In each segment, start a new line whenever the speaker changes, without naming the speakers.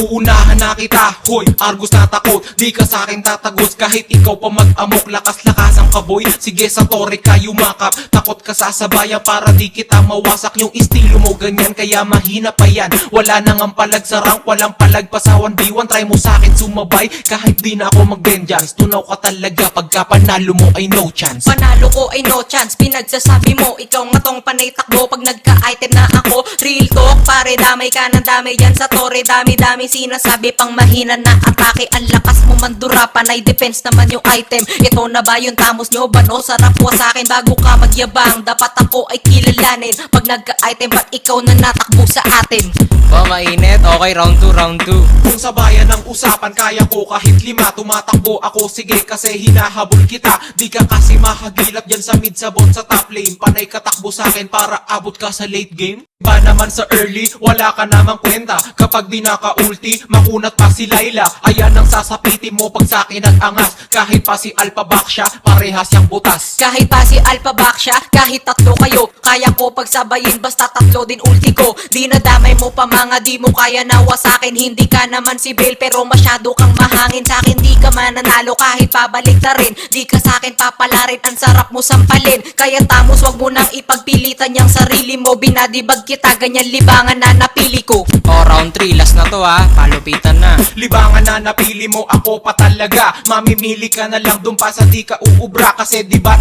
Uunahan na kita, hoy, Argus na takot. Di ka sa akin tatagos kahit ikaw pa mag-amok. Lakas-lakas ang kaboy, sige sa tore ka yumakap. Takot ka sasabayan para di kita mawasak. Yung estilo mo ganyan kaya mahina pa yan. Wala nang ang palag sa rank, walang palag pa sa 1v1. Try mo sa akin sumabay kahit di na ako mag-vengeance. Tunaw ka talaga pagka panalo mo ay no chance.
Panalo ko ay no chance, pinagsasabi mo ikaw nga tong panay takbo pag nagka-item na ako. Real talk pare, damay ka ng damay yan sa tore. Dami-dami sinasabi pang mahina na atake. Ang lakas mo mandura, panay defense naman yung item. Ito na ba yung tamos nyo? Bano, sarap po sa akin bago ka magyabang. Dapat ako ay kilalanin pag nagka-item, ba't ikaw na natakbo sa atin?
Oh, mainit. Okay, round 2, round 2.
Kung sa bayan ng usapan kaya ko kahit 5. Tumatakbo ako sige kasi hinahabol kita. Di ka kasi mahagilap dyan sa mid sa bot sa top lane. Panay katakbo sa akin para abot ka sa late game. Ba naman sa early, wala ka namang kwenta. Kapag di naka-ulti, makunat pa si Layla. Ayan ang sasapitin mo pag sa akin nag-angas. Kahit pa si Alpha Baksha, parehas yang butas.
Kahit pa si Alpha Baksha, kahit tatlo kayo, kaya ko pagsabayin basta tatlo din ulti ko. Di nadamay mo pa mga di mo kaya nawa sa akin. Hindi ka naman si Bale pero masyado kang mahangin sa akin. Di ka mananalo kahit pabalik na rin. Di ka sa akin papalarin, ang sarap mo sampalin. Kaya tamos wag mo nang ipagpilitan yung sarili mo. Binadibag kita, ganyan libangan na napili ko.
Oh, round 3. Last na to ha. Palupitan na.
Libangan na napili mo, ako pa talaga. Mamimili ka na lang dun pa sa di ka uubra. Kasi diba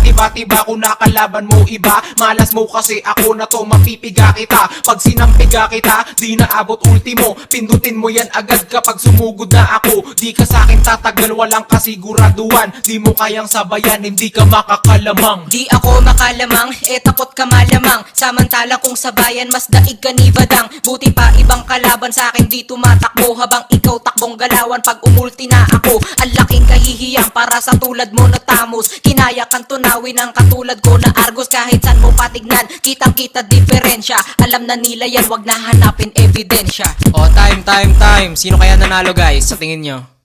kung nakalaban mo iba. Malas mo kasi ako na to, mapipiga kita. Pag sinampiga kita, di naabot ultimo. Pindutin mo yan agad kapag sumugod na ako. Di ka sa akin tatagal, walang kasiguraduhan. Di mo kayang sabayan, hindi ka makakalamang.
Di ako makalamang, takot ka malamang. Samantala kung sabayan, mas daig ka ni Badang. Buti pa ibang kalaban sa akin di tumatakbo. Habang ikaw takbong galawan pag umulti na ako. Ang laking kahihiyang para sa tulad mo na tamos. Kinaya kang tunawin ang katulad ko na Argus. Kahit saan mo patignan, kitang kita diferensya. Alam na nila yan, wag na hanapin ebidensya.
Oh, time. Sino kaya nanalo guys sa tingin nyo?